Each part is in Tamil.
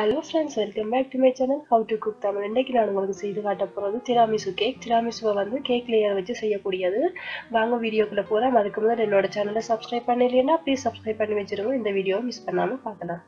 Hello friends, welcome back to my channel How to Cook Tamil. இன்னைக்கு நான் உங்களுக்கு செய்து காட்ட போறது Tiramisu Cake. Tiramisu வந்து கேக் லேயர் வச்சு செய்யக்கூடியது. வாங்க வீடியோக்குள்ள போலாம். அதுக்கு முன்னாடி என்னோட சேனலை சப்ஸ்கிரைப் பண்ணலைன்னா ப்ளீஸ் சப்ஸ்கிரைப் பண்ணி வச்சிருங்க. இந்த வீடியோவை மிஸ் பண்ணாம பார்க்கலாம்.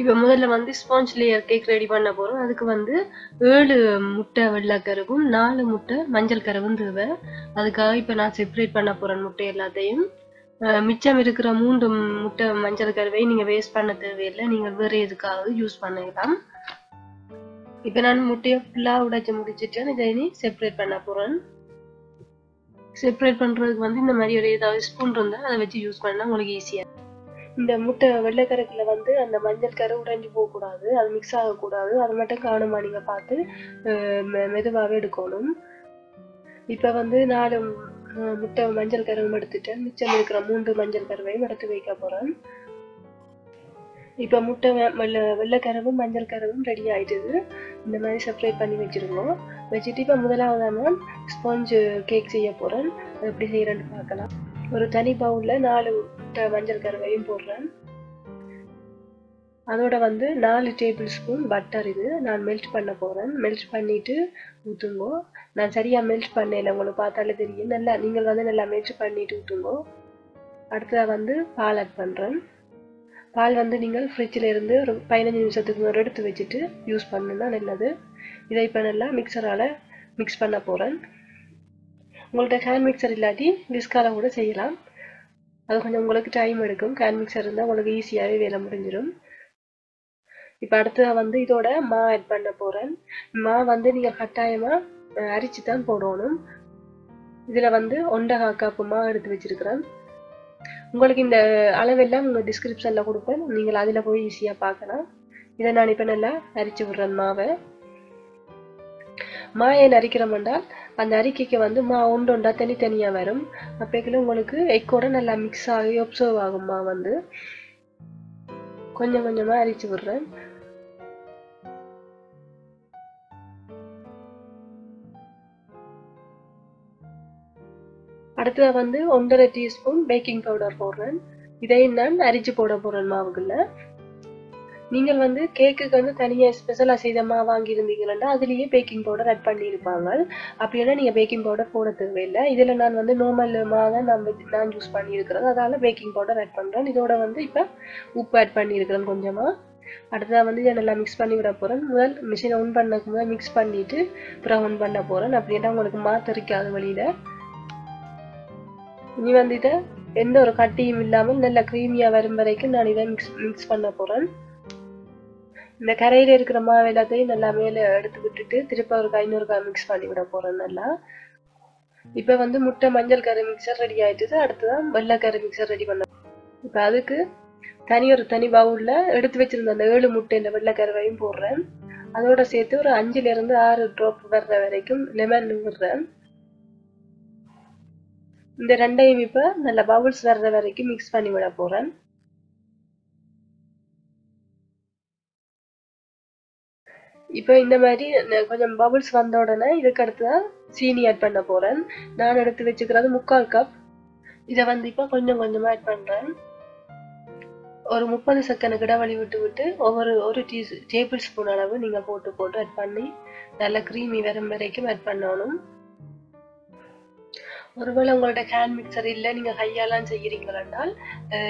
இப்போ முதல்ல வந்து ஸ்பாஞ்ச் லேயர் கேக் ரெடி பண்ண போறோம். அதுக்கு வந்து 7 முட்டை வெள்ளைக்கருவும் 4 முட்டை மஞ்சள் கருவும் தேவை. அதுக்காக இப்போ நான் செப்பரேட் பண்ண போறேன் முட்டை எல்லாத்தையும். மிச்சம் இருக்கிற 3 முட்டை மஞ்சள் கருவை நீங்க வேஸ்ட் பண்ண தேவையில்லை, நீங்க வேற எதுக்காவது யூஸ் பண்ணிக்கலாம். இப்போ நான் முட்டையை ஃபுல்லா உடைச்சு முடிச்சிட்டேன். இதை இனி செப்பரேட் பண்ண போறேன். செப்பரேட் பண்றதுக்கு வந்து இந்த மாதிரி ஒரு ஏதாவது ஸ்பூன் இருந்தா அதை வச்சு யூஸ் பண்ணா உங்களுக்கு ஈஸியா. இந்த முட்டை வெள்ளைக்கருக்குல வந்து அந்த மஞ்சள் கரு உடைஞ்சு போக கூடாது, அது மிக்ஸ் ஆகக்கூடாது. அது மட்டும் கவனமா நீங்க பார்த்து மெதுவாகவே எடுக்கணும். இப்போ வந்து 4 முட்டை மஞ்சள் கருவும் எடுத்துட்டேன். மிச்சம் இருக்கிற 3 மஞ்சள் கருவையும் எடுத்து வைக்க போறேன். இப்போ முட்டை வெள்ளை கருவும் மஞ்சள் கருவும் ரெடி ஆயிடுது. இந்த மாதிரி செப்பரேட் பண்ணி வச்சிருக்கோம். வச்சுட்டு இப்போ முதலாவது நான் ஸ்பாஞ்சு கேக் செய்ய போறேன். எப்படி செய்யறேன்னு பார்க்கலாம். ஒரு தனி பவுல்ல 4 முட்டை மஞ்சள் கருவையும் போடுறேன். அதோட வந்து 4 டேபிள் ஸ்பூன் பட்டர் இது நான் மெல்ட் பண்ண போறேன். மெல்ட் பண்ணிட்டு ஊற்றுங்கோ. நான் சரியா மெல்ட் பண்ணல, உங்களுக்கு பார்த்தாலே தெரியும். நல்லா நீங்கள் வந்து நல்லா மெல்ட் பண்ணிட்டு ஊற்றுங்கோ. அடுத்ததா வந்து பால் ஆட் பண்றேன். பால் வந்து நீங்கள் ஃப்ரிட்ஜில் இருந்து ஒரு 15 நிமிஷத்துக்கு முன்னாடி எடுத்து வச்சுட்டு யூஸ் பண்ணுன்னா நல்லது. இதை இப்போ நல்லா மிக்சரால மிக்ஸ் பண்ண போறேன். உங்கள்கிட்ட ஹேண்ட் மிக்சர் இல்லாட்டி விஸ்கால கூட செய்யலாம். அது கொஞ்சம் உங்களுக்கு டைம் எடுக்கும். ஹேண்ட் மிக்சர் இருந்தால் உங்களுக்கு ஈஸியாகவே வேலை முடிஞ்சிடும். இப்போ அடுத்ததா வந்து இதோட மா ஆட் பண்ண போறேன். மா வந்து நீங்க கட்டாயமா அரிச்சு தான் போடணும். இதுல வந்து 1.5 கப் மா எடுத்து வச்சிருக்கிறேன். உங்களுக்கு இந்த அளவெல்லாம் உங்க டிஸ்கிரிப்ஷன்ல கொடுப்பேன், நீங்கள் அதுல போய் ஈஸியா பார்க்கலாம். இதை நான் இப்ப நல்லா அரிச்சு விடுறேன் மாவை. மா ஏன் அரிக்கிறோம் என்றால் அந்த அரிக்கைக்கு வந்து மா ஒன்றா தனித்தனியா வரும். அப்போக்குள்ள உங்களுக்கு எக்கோட நல்லா மிக்ஸ் ஆகி அப்சர்வ் ஆகும். மா வந்து கொஞ்சம் கொஞ்சமா அரிச்சு விடுறேன். அடுத்ததா வந்து 1.5 டீஸ்பூன் பேக்கிங் பவுடர் போடுறேன். இதையும் நான் அரிச்சு போட போறேன் மாவுக்குள்ள. நீங்கள் வந்து கேக்குக்கு வந்து தனியா ஸ்பெஷலா செய்த மா வாங்கி இருந்தீங்கன்னா அதுலயே பேக்கிங் பவுடர் ஆட் பண்ணி இருப்பாங்க. அப்படின்னா நீங்க பேக்கிங் பவுடர் போட தேவையில்லை. இதுல நான் வந்து நார்மல் மா தான் நான் யூஸ் பண்ணி இருக்கிறேன், அதனால பேக்கிங் பவுடர் ஆட் பண்றேன். இதோட வந்து இப்ப உப்பு ஆட் பண்ணி இருக்கிறேன் கொஞ்சமா. அடுத்ததா வந்து இதை நல்லா மிக்ஸ் பண்ணி விட போறேன். முதல் மிஷினை ஆன் பண்ணக்கு முதல் மிக்ஸ் பண்ணிட்டு அப்புறம் ஆன் பண்ண போறேன். அப்படின்னா உங்களுக்கு மா தெரிக்காத வழியில. இனி வந்து இதை எந்த ஒரு கட்டியும் இல்லாமல் நல்ல கிரீமியா வரும் வரைக்கும் நான் இதை மிக்ஸ் பண்ண போறேன். இந்த கரையில இருக்கிற மாவு எல்லாத்தையும் நல்லா மேல எடுத்து விட்டுட்டு திருப்ப ஒரு இன்னொரு மிக்ஸ் பண்ணி விட போறேன் நல்லா. இப்ப வந்து முட்டை மஞ்சள் கரு மிக்சர் ரெடி ஆயிடுது. அடுத்ததான் வெள்ளை கரு மிக்சர் ரெடி பண்ண. இப்ப அதுக்கு தனி பவுல்ல எடுத்து வச்சிருந்த அந்த 7 முட்டை இந்த வெள்ளை கருவையும் போடுறேன். அதோட சேர்த்து ஒரு 5ல இருந்து 6 ட்ராப் வர்ற வரைக்கும் லெமன் விடுறேன். இந்த ரெண்டையும் இப்ப நல்ல பவுல்ஸ் வர்ற வரைக்கும் மிக்ஸ் பண்ணி விட போறேன். இப்போ இந்த மாதிரி கொஞ்சம் பபுள்ஸ் வந்த உடனே இதுக்கு அடுத்துதான் சீனி ஆட் பண்ண போறேன். நான் எடுத்து வச்சுக்கிறது 3/4 கப். இதை வந்து இப்போ கொஞ்சம் கொஞ்சமா ஆட் பண்றேன். ஒரு 30 செகண்ட் இடைவெளி விட்டு ஒரு டேபிள் ஸ்பூன் அளவு நீங்க போட்டு ஆட் பண்ணி நல்ல கிரீமி வரும் வரைக்கும் ஆட் பண்ணணும். ஒருவேளை உங்களோட ஹேண்ட் மிக்சர் இல்லை, நீங்க கையாலாம் செய்யறீங்கன்னால்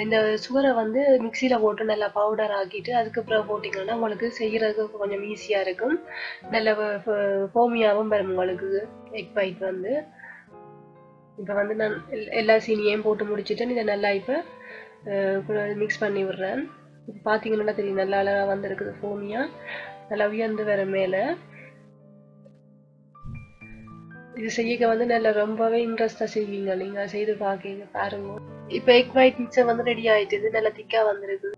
இந்த சுகரை வந்து மிக்சியில போட்டு நல்லா பவுடர் ஆக்கிட்டு அதுக்கப்புறம் போட்டீங்கன்னா உங்களுக்கு செய்யறதுக்கு கொஞ்சம் ஈஸியா இருக்கும். நல்ல ஃபோமியாவும் வரும் உங்களுக்கு எக் பைட் வந்து. இப்போ வந்து நான் எல்லா சீனியையும் போட்டு முடிச்சுட்டேன். இதை நல்லா இப்போ மிக்ஸ் பண்ணி விடுறேன். இப்போ பார்த்தீங்கன்னா தெரியும் நல்லா அழகா வந்துருக்குது ஃபோமியா, நல்லா உயர்ந்து வர மேல. இது செய்ய வந்து நல்ல ரொம்பவே இன்ட்ரெஸ்டா செய்வீங்க, நீங்க செய்து பாருங்க. இப்ப எக் ஒயிட் மிக்சர் வந்து ரெடி ஆயிடுது, நல்லா திக்கா வந்துருக்கு.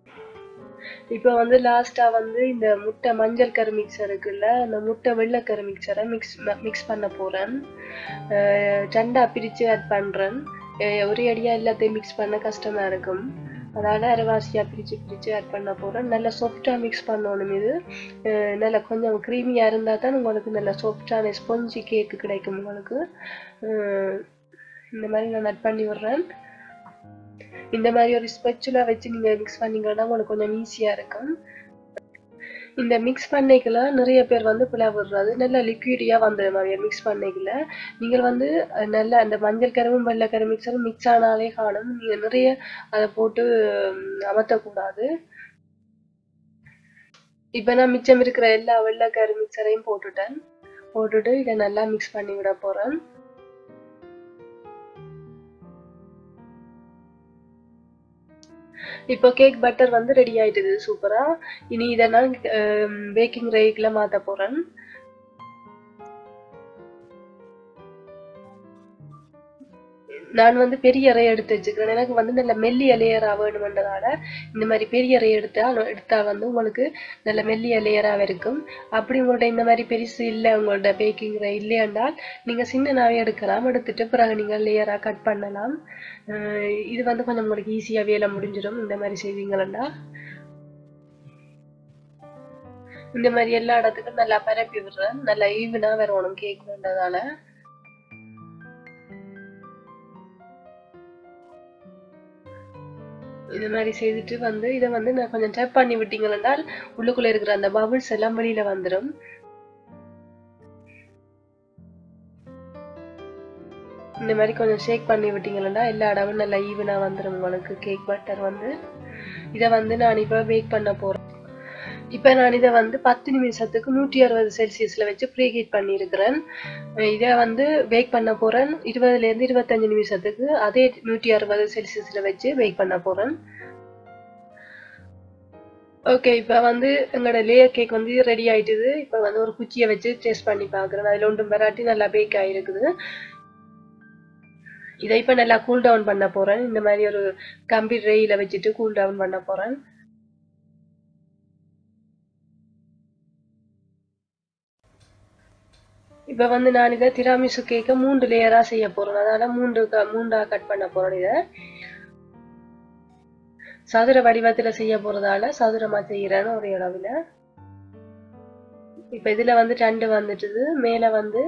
இப்ப வந்து லாஸ்டா வந்து இந்த முட்டை மஞ்சள் கரு மிக்சர் இருக்குல்ல, அந்த முட்டை வெள்ளை கரு மிக்சரை மிக்ஸ் பண்ண போறேன். 2ஆ பிரிச்சு ஆட் பண்றேன். ஒரே அடியா எல்லாத்தையும் மிக்ஸ் பண்ண கஷ்டமா இருக்கும், அதனால அரைவாசியா பிரிச்சு ஆட் பண்ண போறேன். நல்லா சாஃப்டா மிக்ஸ் பண்ணணும். இது நல்லா கொஞ்சம் கிரீமியா இருந்தா தான் உங்களுக்கு நல்ல சாஃப்டான ஸ்பாஞ்சி கேக் கிடைக்கும் உங்களுக்கு. இந்த மாதிரி நான் ஆட் பண்ணி விடுறேன். இந்த மாதிரி ஒரு ஸ்பெச்சுலா வச்சு நீங்க மிக்ஸ் பண்ணீங்கன்னா உங்களுக்கு கொஞ்சம் ஈஸியா இருக்கும். இந்த மிக்ஸ் பண்ணிக்கல நிறைய பேர் வந்து பிள்ளை விடுறது நல்ல லிக்விடியா வந்துடும் மிக்ஸ் பண்ணிக்கல நீங்கள் வந்து நல்ல அந்த மஞ்சள் கருவும் வெள்ளைக்கரு மிக்சரும் மிக்ஸ் ஆனாலே காணும் நீங்க நிறைய அதை போட்டு அமர்த்தக்கூடாது இப்போ நான் மிச்சம் இருக்கிற எல்லா வெள்ளைக்கரு மிக்சரையும் போட்டுட்டு இதை நல்லா மிக்ஸ் பண்ணி விட போறேன் இப்போ கேக் பட்டர் வந்து ரெடி ஆயிட்டுது சூப்பரா இனி இதை நான் பேக்கிங் ரேக்ல மாத்த போறேன் நான் வந்து பெரிய அறை எடுத்து வச்சுக்கிறேன் எனக்கு வந்து நல்ல மெல்லிய லேயரா வேணுமென்றதால இந்த மாதிரி பெரிய அறை எடுத்தா வந்து உங்களுக்கு நல்ல மெல்லிய லேயராக இருக்கும் அப்படி உங்கள்ட்ட இந்த மாதிரி பெருசு இல்லை உங்கள்ட்ட பேக்கிங் ரை இல்லையென்றால் நீங்க சின்னனாவே எடுக்கலாம் எடுத்துட்டு பிறகு நீங்க லேயரா கட் பண்ணலாம் இது வந்து கொஞ்சம் உங்களுக்கு ஈஸியா வேலை முடிஞ்சிடும் இந்த மாதிரி செய்வீங்களா இந்த மாதிரி எல்லா இடத்துக்கும் நல்லா பரப்பி விடுறேன் நல்லா ஈவனா வரணும் கேக் வேண்டதால இது மாதிரி செய்துட்டு வந்து இதை வந்து நான் கொஞ்சம் டேப் பண்ணி விட்டீங்கன்னா உள்ளுக்குள்ள இருக்கிற அந்த பபிள்ஸ் எல்லாம் வெளியில வந்துடும் இந்த மாதிரி கொஞ்சம் ஷேக் பண்ணி விட்டீங்கன்னா எல்லா இடமும் நல்லா ஈவனா வந்துடும் உங்களுக்கு கேக் பட்டர் வந்து இதை வந்து நான் இப்போ பேக் பண்ண போறேன் இப்போ நான் இதை வந்து 10 நிமிஷத்துக்கு 160 செல்சியஸ்ல வச்சு ப்ரீ ஹீட் பண்ணியிருக்கிறேன் இதை வந்து பேக் பண்ண போறேன் 20 இருந்து 25 நிமிஷத்துக்கு அதே 160 செல்சியஸ்ல வச்சு பேக் பண்ண போறேன் ஓகே இப்போ வந்து எங்களோட லேயர் கேக் வந்து ரெடி ஆயிட்டுது இப்போ வந்து ஒரு குச்சியை வச்சு டேஸ்ட் பண்ணி பார்க்குறேன் அதில் ஒன்றும் வெரைட்டி நல்லா பேக் ஆகிருக்குது இதை இப்போ நல்லா கூல் டவுன் பண்ண போறேன் இந்த மாதிரி ஒரு கம்பி ட்ரேயில் வச்சுட்டு கூல் டவுன் பண்ண போறேன் இப்போ வந்து நான் இதை திராமிசு கேக்க 3 லேயரா செய்ய போறேன் அதனால மூண்டா கட் பண்ண போறேன் இதை சதுர வடிவத்துல செய்ய போறதால சதுரமா செய்யறேன்னு ஒரு அளவுல இப்போ இதுல வந்து 2 வந்துட்டுது மேல வந்து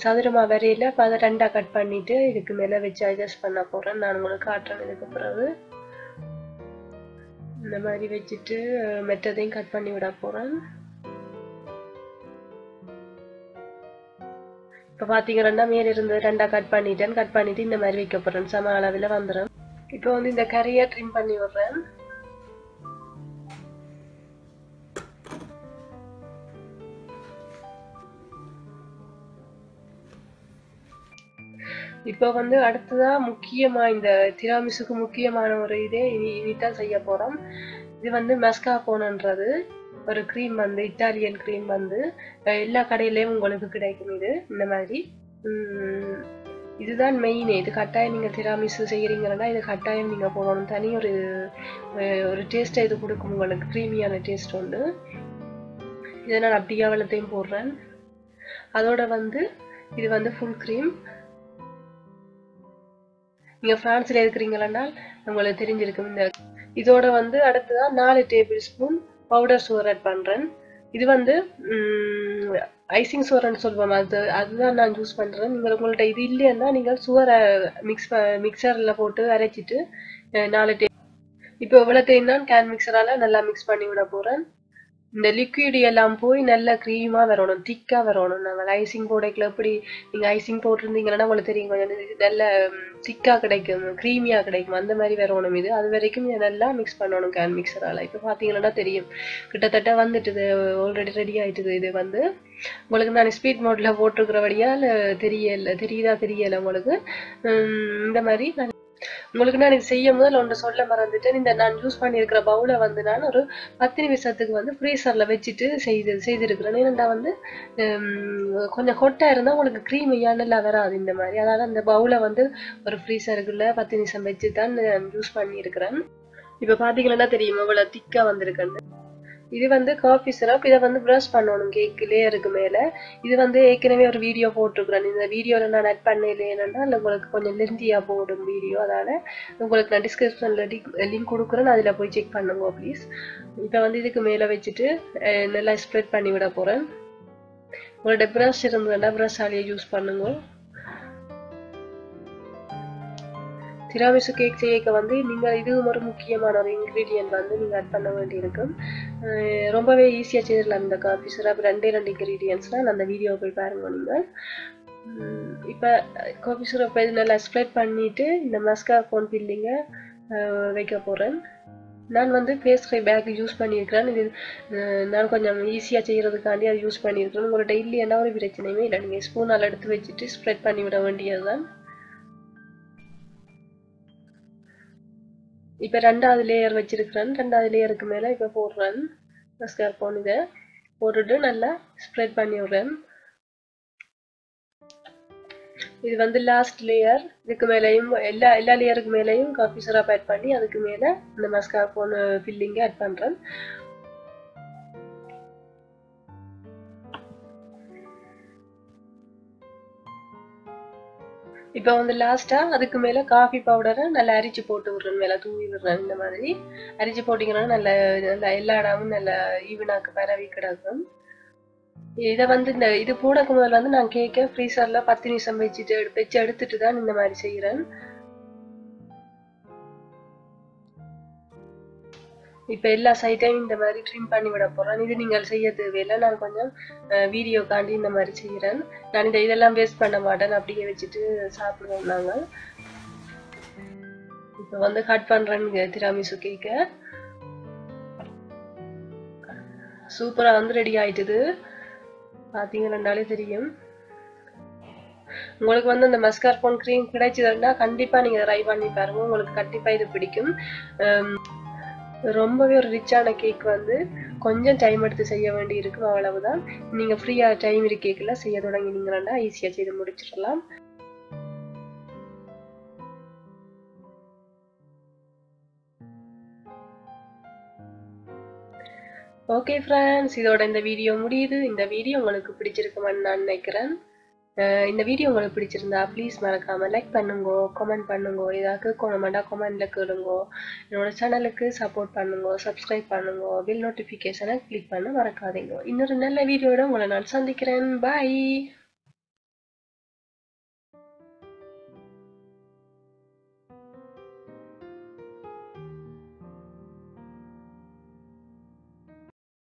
சதுரமா வரையில இப்போ அதை 2ஆ கட் பண்ணிட்டு இதுக்கு மேல வச்சு அட்ஜஸ்ட் பண்ண போறேன் நான் உங்களுக்கு காட்டுறேன் இதுக்கு பிறகு இந்த மாதிரி வச்சுட்டு மெட்டதையும் கட் பண்ணி விட போறேன் இப்போ பாத்தீங்கன்னா மேல இருந்து 2ஆ கட் பண்ணிட்டு இந்த மாதிரி வைக்க போறேன் சம அளவுல வந்துடும் இப்போ வந்து இந்த கரையை ட்ரிம் பண்ணி விடுறேன் இப்போ வந்து அடுத்ததா முக்கியமா இந்த திராமிசுக்கு முக்கியமான ஒரு இதே இனிதான் செய்ய போறோம் இது வந்து மஸ்கார்போன்ன்றது ஒரு க்ரீம் வந்து இட்டாலியன் க்ரீம் வந்து எல்லா கடையிலயும் உங்களுக்கு கிடைக்கும் இது இந்த மாதிரி இதுதான் மெயின் இது கட்டாயம் நீங்க திராமிசு செய்யறீங்கன்னா இது கட்டாயம் நீங்க போடணும் தனி ஒரு டேஸ்ட் இது கொடுக்கும் உங்களுக்கு க்ரீமியான டேஸ்ட் உண்டு இதை நான் அப்படியே வெள்ளத்தையும் போடுறேன் அதோட வந்து இது வந்து ஃபுல் க்ரீம் நீங்க பிரான்ஸ்ல இருக்கிறீங்கன்னா உங்களுக்கு தெரிஞ்சிருக்கும் இந்த இதோட வந்து அடுத்ததா 4 tablespoon powder sugar add பண்றேன் இது வந்து ஐசிங் சுகர்னு சொல்லுவோம் அதுதான் நான் யூஸ் பண்றேன் நீங்க உங்கள்ட்ட இது இல்லைன்னா நீங்க சுகரை மிக்சர்ல போட்டு அரைச்சிட்டு 4 இப்போ இவ்வளோத்தையும் நான் கேன் மிக்சரால நல்லா மிக்ஸ் பண்ணி விட போறேன் இந்த லிக்விட் எல்லாம் போய் நல்ல க்ரீமா வரணும் திக்கா வரணும் நாங்கள் ஐசிங் போடைக்குள்ள எப்படி நீங்க ஐசிங் போட்டிருந்தீங்கன்னா உங்களுக்கு தெரியும் கொஞ்சம் நல்ல திக்கா கிடைக்கும் க்ரீமியா கிடைக்கும் அந்த மாதிரி வரணும் இது அது வரைக்கும் நல்லா மிக்ஸ் பண்ணணும் கேன் மிக்சரால இப்போ பாத்தீங்கன்னா தெரியும் கிட்டத்தட்ட வந்துட்டு ஆல்ரெடி ரெடி ஆயிட்டுது இது வந்து உங்களுக்கு நான் ஸ்பீட் மோட்ல போட்டிருக்கிறபடியால் தெரியல உங்களுக்கு இந்த மாதிரி உங்களுக்கு நான் இது செய்யும் போது ஒன்று சொல்ல மறந்துட்டேன் இந்த நான் யூஸ் பண்ணியிருக்கிற பவுலை வந்து நான் ஒரு 10 நிமிஷத்துக்கு வந்து ஃப்ரீசர்ல வச்சுட்டு செய்திருக்கிறேன் ஏன்னா வந்து கொஞ்சம் கொட்டா இருந்தா உங்களுக்கு க்ரீமியா நல்லா வராது இந்த மாதிரி அதனால அந்த பவுலை வந்து ஒரு ஃப்ரீசருக்குள்ள 10 நிமிஷம் வச்சு தான் யூஸ் பண்ணியிருக்கிறேன் இப்போ பாத்தீங்கன்னா தெரியும் இவ்வளவு திக்கா வந்திருக்குன்னு இது வந்து காஃபி சிரப் இதை வந்து ப்ரஷ் பண்ணணும் கேக் லேயருக்கு மேல இது வந்து ஏற்கனவே ஒரு வீடியோ போட்டிருக்கிறேன் இந்த வீடியோல நான் ஆட் பண்ணல ஏன்னா உங்களுக்கு கொஞ்சம் லென்த்தியா போடும் வீடியோ அதனால உங்களுக்கு நான் டிஸ்கிரிப்ஷன்ல லிங்க் கொடுக்குறேன் அதுல போய் செக் பண்ணுங்க ப்ளீஸ் இப்போ வந்து இதுக்கு மேல வச்சுட்டு நல்லா ஸ்ப்ரெட் பண்ணி விட போறேன் உங்களோட ப்ரஷ் இருந்ததுன்னா ப்ரஷ் ஆலையே யூஸ் பண்ணுங்க திராமிசு கேக் செய்ய வந்து நீங்கள் இதுவும் ஒரு முக்கியமான ஒரு இன்க்ரீடியன்ட் வந்து நீங்கள் ஆட் பண்ண வேண்டியிருக்கும். ரொம்பவே ஈஸியாக செய்யலாம் இந்த காஃபி சிரப். ரெண்டு இன்க்ரீடியன்ஸ் தான். அந்த வீடியோ போய் பாருங்க நீங்கள். இப்போ காஃபி சிரப்பை நல்லா ஸ்ப்ரெட் பண்ணிவிட்டு இந்த மஸ்கார்போன் ஃபில்லிங்கை வைக்க போகிறேன். நான் வந்து பேஸ்ட்ரி பேக் யூஸ் பண்ணியிருக்கிறேன். இது நான் கொஞ்சம் ஈஸியாக செய்கிறதுக்காண்டி அதை யூஸ் பண்ணியிருக்கிறேன். உங்கள்கிட்ட இல்லைன்னா ஒரு பிரச்சனையுமே இல்லை. நீங்கள் ஸ்பூனால் எடுத்து வச்சுட்டு ஸ்ப்ரெட் பண்ணி விட வேண்டியது தான். இப்போ 2வது லேயர் வச்சிருக்கிறேன். 2வது லேயருக்கு மேலே இப்போ போடுறேன் மஸ்கார்போன். இதை போட்டுட்டு நல்லா ஸ்ப்ரெட் பண்ணி விடுறேன். இது வந்து லாஸ்ட் லேயர். இதுக்கு மேலேயும் எல்லா லேயருக்கு மேலேயும் காஃபி சிரப் ஆட் பண்ணி அதுக்கு மேலே இந்த மஸ்கார்போன் ஃபில்லிங்கை ஆட் பண்ணுறேன். இப்போ வந்து லாஸ்ட்டாக அதுக்கு மேலே காஃபி பவுடரை நல்லா அரிச்சு போட்டு விடுறேன். மேலே தூவி விடுறேன். இந்த மாதிரி அரிச்சு போட்டிங்கன்னா நல்லா எல்லா இடமும் நல்லா ஈவனாக்கு பரவி கிடக்கும். இதை வந்து இது போடக்கு முதல்ல வந்து நான் கேக்கை ஃப்ரீசரில் 10 நிமிஷம் வச்சு எடுத்துட்டு தான் இந்த மாதிரி செய்கிறேன். இப்போ எல்லா சைட்டையும் இந்த மாதிரி ட்ரிம் பண்ணி விட போகிறேன். இது நீங்கள் செய்ய தேவையில்லை. நான் கொஞ்சம் வீடியோக்காண்டி இந்த மாதிரி செய்கிறேன். நான் இதெல்லாம் வேஸ்ட் பண்ண மாட்டேன். அப்படியே வச்சுட்டு சாப்பிடுவோம் நாங்கள். இப்போ வந்து கட் பண்ணுறேன் திராமிசு கேக்கை. சூப்பராக வந்து ரெடி ஆயிட்டுது. பார்த்தீங்கன்னாலே தெரியும். உங்களுக்கு வந்து அந்த மஸ்கார்போன் க்ரீம் கிடைச்சதுன்னா கண்டிப்பாக நீங்கள் ட்ரை பண்ணி பாருங்க. உங்களுக்கு கண்டிப்பாக இது பிடிக்கும். ரொம்பவே ஒரு ரிச்சான கேக் வந்து கொஞ்சம் டைம் எடுத்து செய்ய வேண்டி இருக்கும். அவ்வளவுதான். நீங்கள் ஃப்ரீயாக டைம் இருக்கேக்கில் செய்ய தொடங்கினீங்கன்னா ஈஸியாக செய்து முடிச்சிடலாம். ஓகே ஃப்ரெண்ட்ஸ், இதோட இந்த வீடியோ முடியுது. இந்த வீடியோ உங்களுக்கு பிடிச்சிருக்குமான்னு நான் நினைக்கிறேன். இந்த வீடியோ உங்களுக்கு பிடிச்சிருந்தா ப்ளீஸ் மறக்காம லைக் பண்ணுங்க, கமெண்ட் பண்ணுங்க. ஏதாவது கேட்கணுமாண்டா கமெண்ட்ல கேளுங்க. என்னோட சேனலுக்கு சப்போர்ட் பண்ணுங்க, சப்ஸ்கிரைப் பண்ணுங்க, பில் நோட்டிஃபிகேஷனை கிளிக் பண்ண மறக்காதீங்க. இன்னொரு நல்ல வீடியோட உங்களை நான் சந்திக்கிறேன். பாய்.